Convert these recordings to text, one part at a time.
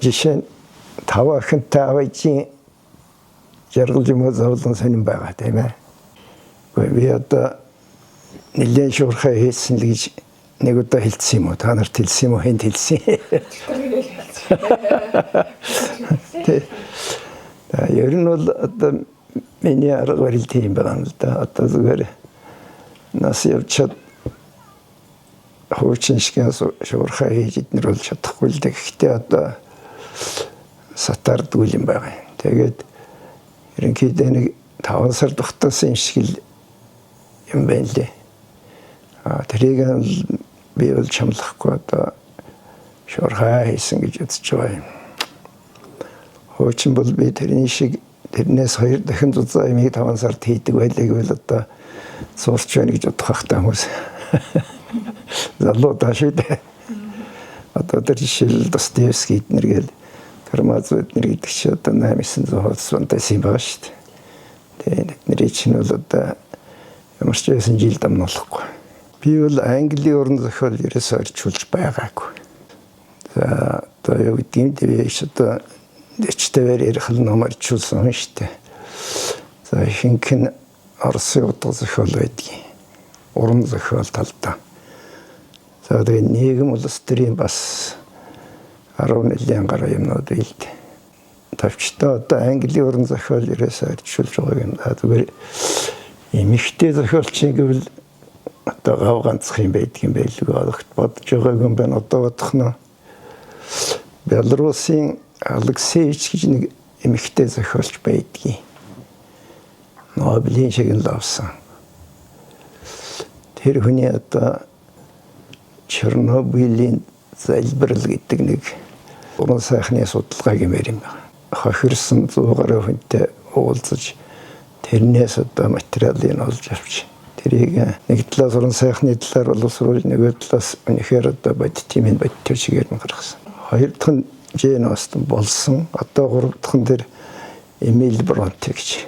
жишээ нь 5 охинтой аваачийн жаргал юм уу зовлон сонирн байгаа тийм ээ. Би одоо нэлээд шуурхай хийсэн л гэж нэг удаа хэлсэн юм уу? Та нарт хэлсэн юм уу? Хэнд хэлсэн? Ер нь бол одоо миний арга барил тийм байгаа юм л да. Одоо зүгээр нас явчаад хуучин шиг шуурхай хийж иднэр бол чадахгүй л да. Гэхдээ одоо сатардгүй юм байгаа. Тэгээд ерөнхийдөө нэг 5 сар тогтоосон юм шиг л юм байна лээ. Тэрийг би бол чамлахгүй одоо шуурхай хийсэн гэж үзэж байгаа юм. Хуучин бол би тэрнээс 2 дахин зузаан юмыг 5 сард хийдэг байлиг бол одоо суурч байна гэж бодох хэрэгтэй хүмүүс. Залуу таашид. Одоо тэр жишээл Достоевский эднэр гээл Карамазов эднэр гэдэг чи одоо 800 онтой юм байгаа шүү дээ. Тэгээд эднэрийн чинь бол одоо ямар ч байсан жил дамнуулахгүй. Би бол Английн уран зохиол ерөөсөө орчуулж байгаагүй. За одоо юу гэдгийг дэвэж одоо дэчтэйгээр ярих ном орчуулсан хүн шүү дээ. За ихэнх нь Оросын утга зохиол байдгийг. Уран зохиол талдаа. За тэгээд нийгэм улс төрийн бас 10 нэлийн гаруй юмнууд байлд. Тавчтай одоо Английн уран зохиол ерөөсөө орчуулж байгаа юм. Зүгээр эмэгтэй зохиолчийн гэвэл одоо гав ганцх юм байдаг юм байлгүй олохт бодож байгаа юм байна. Одоо бодох нь Белорусын Алексеевич гэж нэг эмэгтэй зохиолч байдгийг. Нобелийн шагнал авсан. Тэр хүний одоо Чернобылийн залбирал гэдэг нэг уран сайхны судалгааг юм байна. Хохирсон 100 гаруй хүнтэй уулзаж тэрнээс одоо материалыг олж авч тэрийг нэг талаас уран сайхны талаар боловсруулж нөгөө талаас үнэхээр одоо бодит юм бодит чигээр нь гаргасан. Хоёр дахь нь Жэйн Остен болсон. Одоо гурав дахь нь тэр Эмиль Бронте гэж.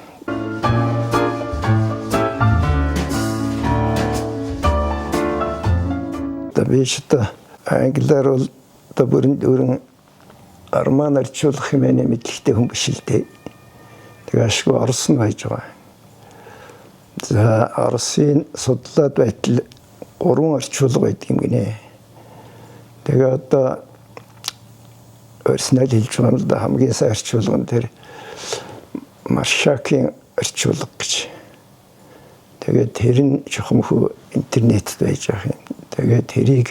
Табишта англиар бол одоо бүрэн арман арчуулах хэмээн мэдлэгтэй хүн биш л дээ. Тэгээ ашгүй орос нь байж байгаа. За Оросын судлаад байтал 3 орчуулга байдаг юм гинэ. Тэгээ одоо оригинал хэлж байгаа юм да хамгийн сайн орчуулга нь тэр Маршакийн орчуулга гэж. Тэгээ тэр нь чухамхүү интернетд байж байгаа юм. Тэгээ тэрийг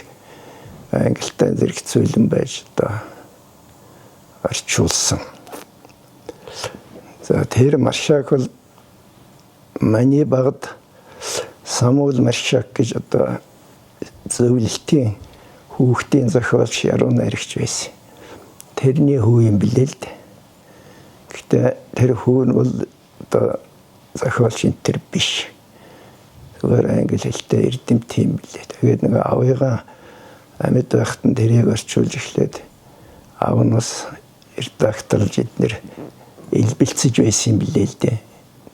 англитай зэрэгцүүлэн байж одоо орчуулсан. За тэр Маршак бол Маний багт Самуэль Маршак гэж одоо зөвлөлтийн хүүхдийн зохиолч яруу найрагч байсан. Тэрний хүү юм билээ л дээ. Гэхдээ тэр хүү нь бол одоо зохиолч энэ биш. Зүгээр англи хэлтэй эрдэмт юм билээ. Тэгээд нэг авыгаа амьд байхад нь тэрийг орчуулж эхлээд аав нь бас редакторлж эднэр илбэлцэж байсан юм билээ л дээ.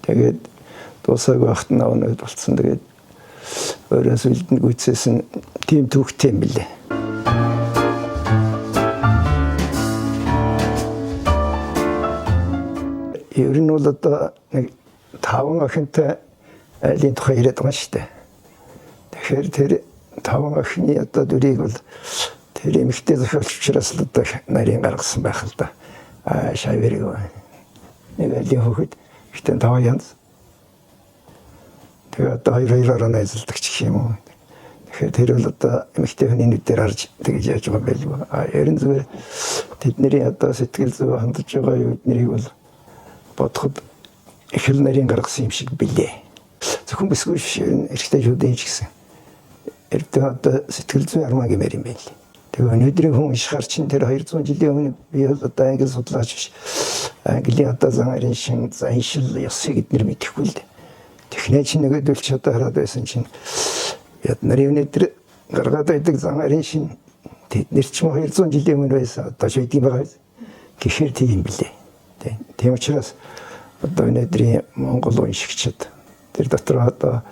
Тэгээд дуусаг байхад нь аав нь болсон. Тэгээд өөрөөс үлдэн гүйцээсэн тийм түүхтэй юм билээ. Ер нь бол одоо нэг 5 охинтой айлын тухай яриад байгаа шүү дээ. Тэгэхээр тэр 5 охины одоо дүрийг бол тэр эмэгтэй зохиолч учраас л одоо нарийн гаргасан байх л да. Шавэрэг байна. Нэг айлын хүүхэд ихтэй 5 янз. Тэгээ одоо 2-2-оор найзалдаг ч юм уу. Тэгэхээр тэр бол одоо эмэгтэй хүний нүдээр харж тэгж яаж байгаа байлгүй. Ер нь зүгээр тэдний одоо сэтгэл зүй хандж байгаа юу эднэрийг бол бодоход их л нарийн гаргасан юм шиг билээ. Зөвхөн бисгүй шин эрэгтэй шүүдэн ч гэсэн. Эрдээ одоо сэтгэл зүй армаа гэмээр юм байл. Тэгээ өнөөдрийн хүн ишхар чин тэр 200 жилийн өмнө би одоо англи судлаач биш. Английн одоо занарын шин заншил ёсыг эднэр мэдэхгүй л дээ. Техник чинь нөгөөдөл ч одоо хараад байсан чинь яд нарын өнөөдөр гаргаад байдаг занарын шин тэднэр ч 200 жилийн өмнө байсан одоо ч үгүй байгаа. Гэхэр тийм билээ. Тийм учраас одоо өнөөдрийн Монгол уншигчид тэр дотор одоо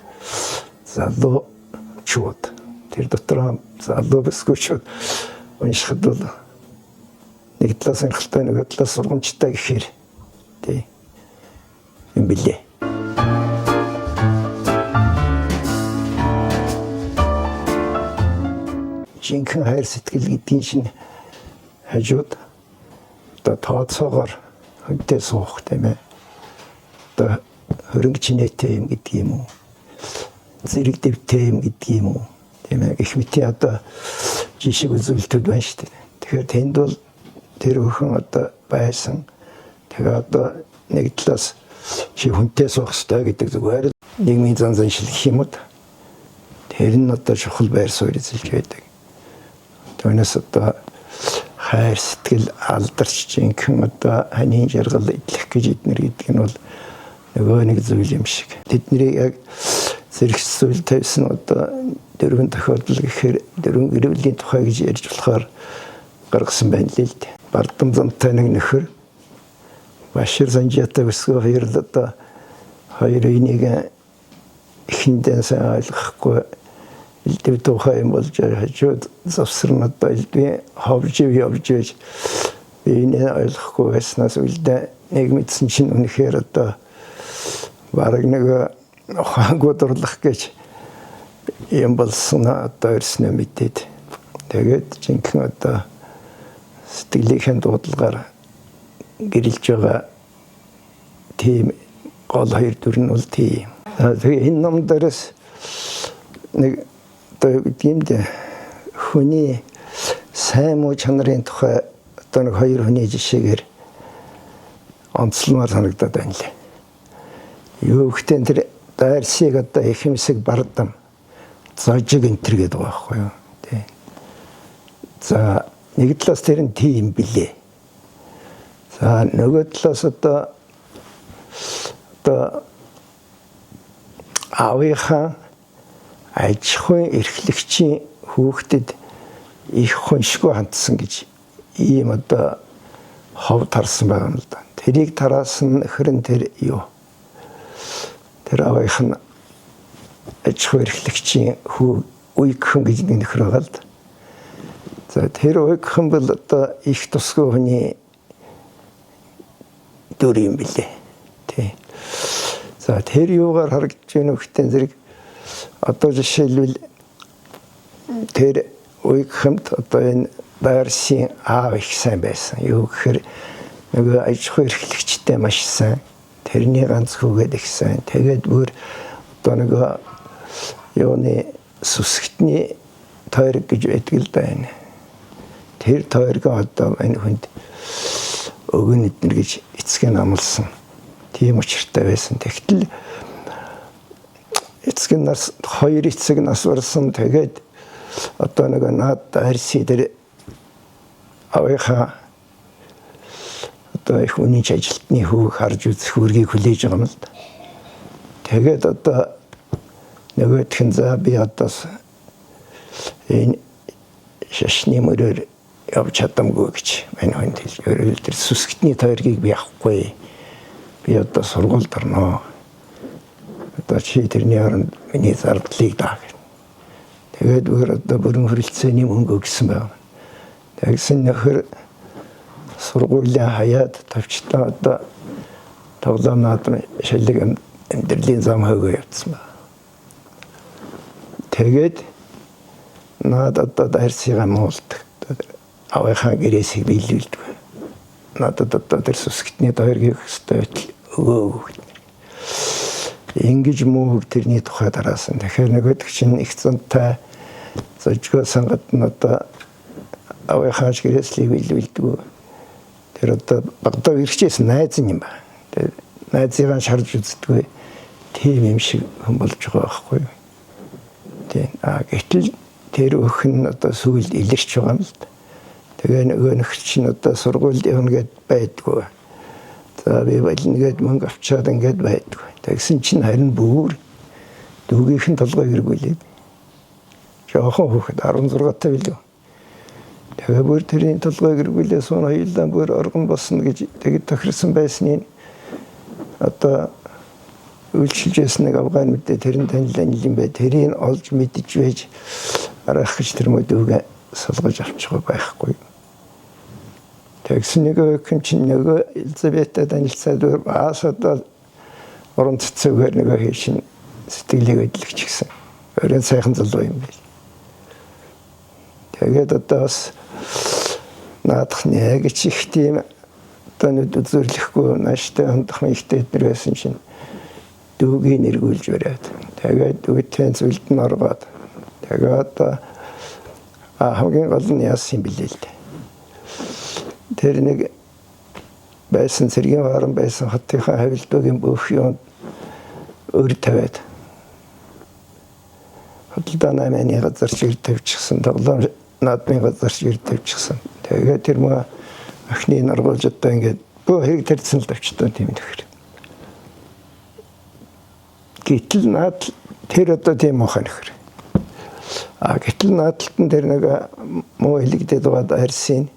залуучууд тэр дотор залуу бисгүүчүүд уншихад бол нэг талаас сонирхолтой нэг талаас сургамжтай гэхээр тий юм билээ. Жинхэнэ хайр сэтгэл гэдгийг чинь хажууд одоо тооцоогоор хүнтэй суух тийм ээ. Одоо хөрөнгө чинээтэй юм гэдэг юм уу? Зэрэг дэвтэй юм гэдэг юм уу? Тийм ээ. Их мэтийн одоо жишээ үзүүлэлтүүд байна шүү дээ. Тэгэхээр тэнд бол тэр өхөн одоо байсан. Тэгээ одоо нэг талаас чи хүнтэй суух хэрэгтэй гэдэг зүгээр нийгмийн зан заншил гэх юм уу? Тэр нь одоо чухал байр суурь эзэлж байдаг. Түүнээс одоо хайр сэтгэл алдарч жинхэнэ одоо ханийн жаргал идэх гэж эднэр гэдэг нь бол нөгөө нэг зүйл юм шиг. Тэдний яг зэрэгцүүл тавьсан одоо дөрвөн тохиолдол гэхээр дөрвөн гэрээлийн тухай гэж ярьж болохоор гаргасан байна л дээ. Бардам замтай нэг нөхөр Башир Санжаатай өсгөө хоёр л одоо хоёр энийг ихэндээ сайн ойлгохгүй элдв тухай юм болж хажууд завсрын одоо элдв ховж явж энэ ойлгохгүй байснаас үлдээ нэг мэдсэн чинь үнэхээр одоо бараг нэг хангуудлах гэж юм болсон одоо ирсэн мэдээд тэгээд жинхэнэ одоо сэтгэлийнхэн дуудлагаар гэрэлж байгаа тийм гол хоёр төр нь бол тийм. Тэгээ энэ ном дээрээс нэг одоо гэмд хүний сайн муу чанарын тухай одоо нэг хоёр хүний жишээгээр онцлмаар санагдаад байна лээ. Юу гэхтэн тэр дайрсыг одоо ихэмсэг бардам зожиг энтер гэдэг байгаа байхгүй юу. Тий. За нэг талаас тэр нь тийм билээ. За нөгөө талаас одоо аавынхаа аж ахуйн эрхлэгчийн хүүхдэд их хоншгүй хандсан гэж ийм одоо хов тарсан байгаа юм л да. Тэрийг тараасан нөхөр нь тэр юу? Тэр аавынх нь аж ахуйн эрхлэгчийн үеигхэн гэж нэг нөхөр байгаа л да. За тэр үеигхэн бол одоо их тусгүй хүний дүр юм билээ. Тий. За тэр юугаар харагдаж байна вэ гэхтэн зэрэг одоо жишээлбэл тэр үеигхэнд одоо энэ байрсын аав их сайн байсан. Юу гэхээр нөгөө аж ахуйн эрхлэгчтэй маш сайн. Тэрний ганц хүүгээд их сайн. Тэгээд бүр одоо нөгөө юуны сүсгтний тойрог гэж байдаг л да энэ. Тэр тойргоо одоо энэ хүнд өгөн эднэр гэж эцэг нь амласан. Тийм учиртай байсан. Тэгтэл эцэг нас хоёр эцэг нас барсан. Тэгээд одоо нэг наад арси дээр авиха одоо их үний ажилтны хүүг харж үзэх үргийг хүлээж байгаа юм л да. Тэгээд одоо нөгөөх нь за би одоо энэ шашны мөрөөр явж чадамгүй гэж мань хүнд хэлж тэр сүсгтний тойргийг би авахгүй. Би одоо сургуульд орно. Одоо чи тэрний оронд миний зардлыг даа гэх. Тэгээд өөр одоо бүрэн хөрөлцөөний мөнгө өгсөн байна. Тэгсэн нөхөр сургуулиа хаяад тавчтаа одоо тоглоом наадам шалэг амьдралын зам хойгоо явцсан байна. Тэгээд наад одоо дайрсыгаа муулдаг. Авийнхаа гэрээсийг биелүүлдэг. Надад одоо тэр сүсгтний тойргийг өстой өгөө. Ингэж муу тэрний тухай дараасан. Тэгэхээр нөгөөд чинь их цантай зожгоо сангад нь одоо авийнхаа гэрээслийг биелүүлдэг. Тэр одоо багтаа ирчээсэн найз юм ба. Тэр найзыгаа шарж үздэг. Тийм юм шиг хүн болж байгаа байхгүй юу. Тийм. Гэтэл тэр өхөн одоо сүүлд илэрч байгаа юм л да. Тэгээ нөгөө нөхөр чинь одоо сургуульд явна гэд байдгүй. За би болно гэд мөнгө авчаад ингээд байдгүй. Тэгсэн чинь харин бүр дүүгийнх нь толгой эргүүлээд. Жохон хүүхэд 16 таа билүү. Тэгээ бүр тэрийн толгой эргүүлээ суун хоёулаа бүр оргон босно гэж тэгэд тохирсон байсныг одоо үйлчилж нэг авгаан мэдээ тэрэн танилан юм бай. Тэрийг олж мэдж байж арах гэж тэр мөдөөг сулгаж авчих байхгүй. Тэгсэн нэг чинь нэг Елизаветад танилцаад бас одоо орон цэцэгээр нэг хийшин сэтгэлийг хөдөлгөж гисэн. Өөрийн сайхан залуу юм байл. Тэгээд одоо бас наадах нэг их тийм одоо нүд үзүүлэхгүй нааштай хандах ихтэй эднэр байсан чинь дүүгийн нэргүүлж бариад. Тэгээд дүүгийн зүйлд нь ороод. Тэгээд хамгийн гол нь яасан юм бэлээ л дээ. Тэр нэг байсан цэргийн харан байсан хотынхаа хавилдуугийн бүх юм өөр тавиад. Хөдөлთა намын газар чир тавьчихсан. Тоглоом наадмын газар чир тавьчихсан. Тэгээд тэр мөн ахны наргуулж одоо ингээд бүх хэрэг тэрсэн л тавьчихсан тийм нөхөр. Гэтэл наад тэр одоо тийм мохоо нөхөр. Гэтэл наадталтан тэр нэг муу хэлэгдээд байгаа харьсын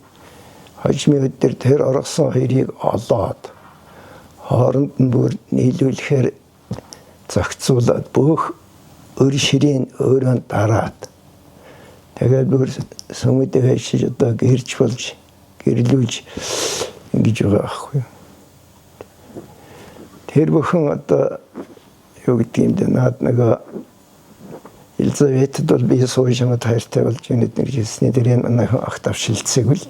хожмын өдөр тэр оргосон хоёрыг олоод хооронд нь бүр нийлүүлэхээр зохицуулаад бүх өр ширийн өөрөө дараад тэгээд бүр сүмэдээ хайшиж одоо гэрж болж гэрлүүлж ингэж байгаа байхгүй. Тэр бүхэн одоо юу гэдэг юм бэ? Наад нэг Елизаветад бол би суужмад хайртай болж өнөднөр хэлсний дээр энэ ах давшилцэг үл.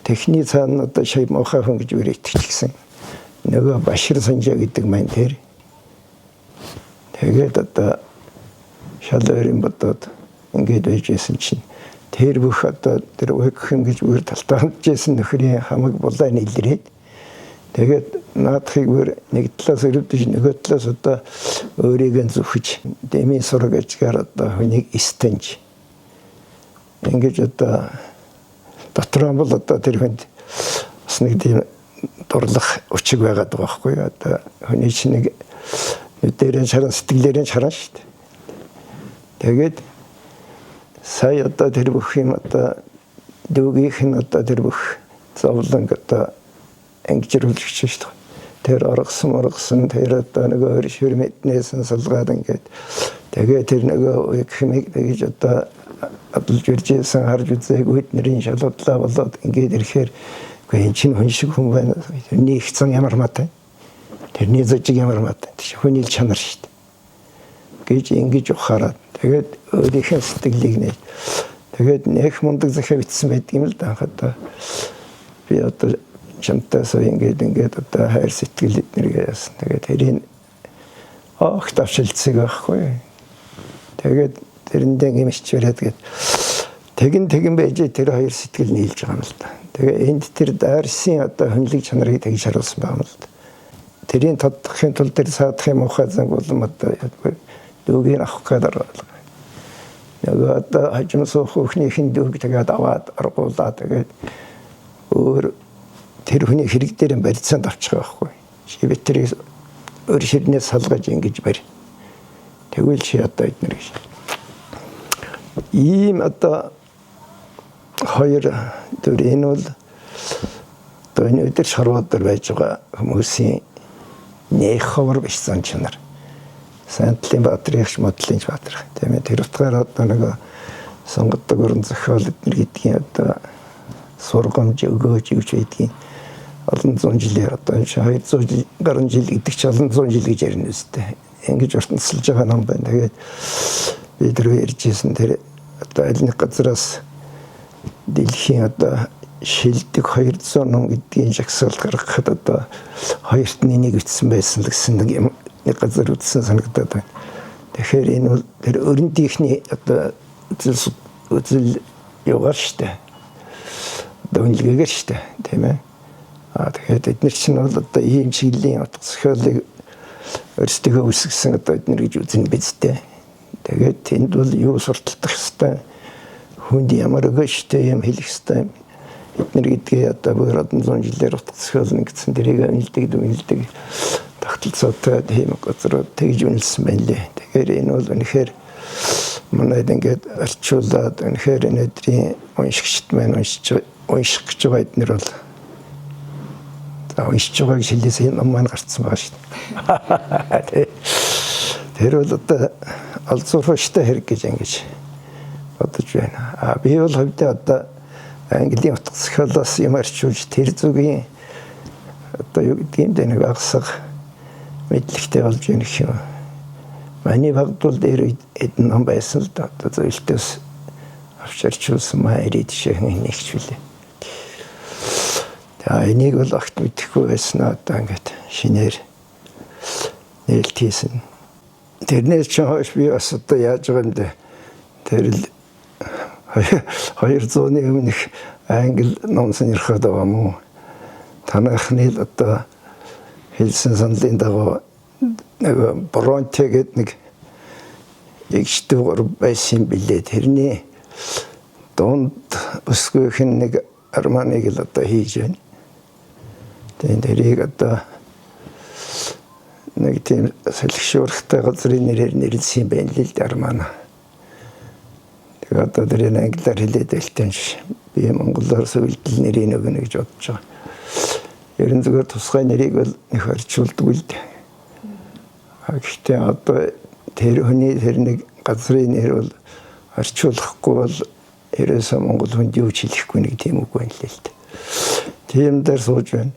Техник цаана одоо шай мохоо хүн гэж үрэтчихсэн. Нөгөө Башир Санжаа гэдэг маань тэр. Тэгээд одоо шалөрийн бодоод ингээд байжсэн чинь тэр бүх одоо тэр өгөх юм гэж үр талтаажсэн нөхрийн хамаг булаа нийлрээд тэгээд наадхыг бүр нэг талаас өрөвдөж нөгөө талаас одоо өөрийгөө зүхэж дэмий сураг ажгаар одоо хүнийг эстэнж ингэж одоо дотроо бол одоо тэр хүнд бас нэг тийм дурлах учиг байгаад байгаа байхгүй одоо хүний чинь нэг нүдэрэн шаран сэтгэлээрэн шаран шүү дээ. Тэгээд сая одоо тэр бүх юм одоо дүүгийнх нь одоо тэр бүх зовлон одоо ангижруулж шүү дээ. Тэр оргосон тэр одоо нөгөө шир мэднээс салгаад ингээд тэгээд тэр нөгөө их хэмиг тэгж одоо адилж иржсэн харж үзээгүй нэрийн шалуудлаа болоод ингээд ирэхээр энэ чинь хүн шиг хүн байна. Тэрний их зан ямар матай. Тэрний зожиг ямар матай. Хүний л чанар шүү дээ. Гэж ингэж ухаарад тэгээд өөрийнхөө сэтгэлийг нэ. Тэгээд нэх мундаг захиа битсэн байдаг юм л да хата. Би одоо чамтаас ингээд одоо хайр сэтгэл эднэргээ яасан. Тэгээд тэрийн ах тавшилцэг байхгүй. Тэгээд тэрэндээ гимч чирээд тэгин байж тэр хоёр сэтгэл нийлж байгаа юм л да. Тэгээ энд тэр дайрсын одоо хүнлэг чанарыг тэгж харуулсан байгаа юм л да. Тэрийн тоддохын тулд тэр саадахын мухай занг болон одоо дүүгийн авах гэдэг байна. Нөгөө одоо хажим суух хүүхнийхэн дүүг тэгээд аваад аргуулаа тэгээд өөр тэр хүний хэрэг дээр барьцаанд авчих байхгүй. Чи битэрийг өөр ширнээс салгаж ингэж барь. Тэгвэл чи одоо эднэр гэж. Ийм одоо хоёр төр энэ бол одоо энэ өдөр шарваад байж байгаа хүмүүсийн нэх ховор биш зан чанар. Сантлын Баатрихч модлын Баатрих. Тийм ээ тэр утгаараа одоо нэг сонгодог өрн зохиол эднэр гэдгийн одоо сургамж өгөөж юуч байдгийн олон зуун жилээр одоо 200 гаруй жил гэдэг чи олон зуун жил гэж ярина үстэй. Ингэж ертөнцлж байгаа ном байна. Тэгээд бид тэр ярьжсэн тэр одоо аль нэг газраас дэлхийн одоо шилдэг 200 ном гэдгийн жагсаалт гаргахад одоо хоёрт нь нэг ütсэн байсан л гэсэн нэг газар үтсэн санагдаад байна. Тэгэхээр энэ бол тэр өрөндийнхний одоо үзэл яваар штэ. Дөнлөгээр штэ, тийм ээ. Тэгээд эдгээр чинь бол одоо ийм чиглэлийн утга зохиолыг өөрсдөө үүсгэсэн одоо эдгээр гэж үзэн бидтэй. Тэгээд тэнд бол юу сурталдах хэвээр хүнд ямар өгөөжтэй юм хэлэх хэвээр эдгээр гэдгээ одоо бүр 100 жилээр утга зохиол нэгдсэн тэрийг үнэлдэг тогтолцоотой тийм газрууд тэгж үнэлсэн байна лээ. Тэгэхээр энэ бол үнэхээр манайд ингээд арчуулаад үнэхээр энэ өдрийн уншигчд маань унших гэж байгаа эдгээр бол уншиж байгааг шилээс энэ ном маань гарцсан байгаа шүү дээ. Тэр бол одоо олзуурхштай хэрэг гэж ингэж бодож байна. Би бол хөвдөө одоо Английн утга захиалаас юм арчуулж тэр зүгийн одоо юу гэдгийг нэг агсаг мэдлэгтэй болж байна гэх юм. Миний багт бол дээр эдэн ном байсан л да. Одоо зөвлөлтөөс авч арчуулсан маа ирээд шихэн нэгчвэлээ. Тэгээ энийг бол огт мэдэхгүй байснаа одоо ингээд шинээр нээлт хийсэн. Тэрнээс ч хойш би бас одоо яаж байгаа юм бэ? Тэр л 200-ны өмнөх англи ном сонирхоод байгаа мó. Танахны л одоо хэлсэн саналын дагуу нэг Бронте гэдэг нэг эгчдүүр байсан билээ. Тэрний дунд өсгөх нэг арманыг л одоо хийж байна. Тэгээд тэрийг одоо нэг тийм солихшуурхтай газрын нэрээр нэрлсэн байна л да армана. Тэгээд одоо тэр англиар хэлээд байлтай ш. Би монголоор зөвлөлт нэрийг өгнө гэж бодож байгаа. Ерөн зүгээр тусгай нэрийг бол нэг орчуулдаг л дээ. Гэхдээ одоо тэр хүний тэр нэг газрын нэр бол орчуулахгүй бол ерөөсөө монгол хүнд юу ч хэлэхгүй нэг тийм үг байна л дээ. Тийм дээр сууж байна.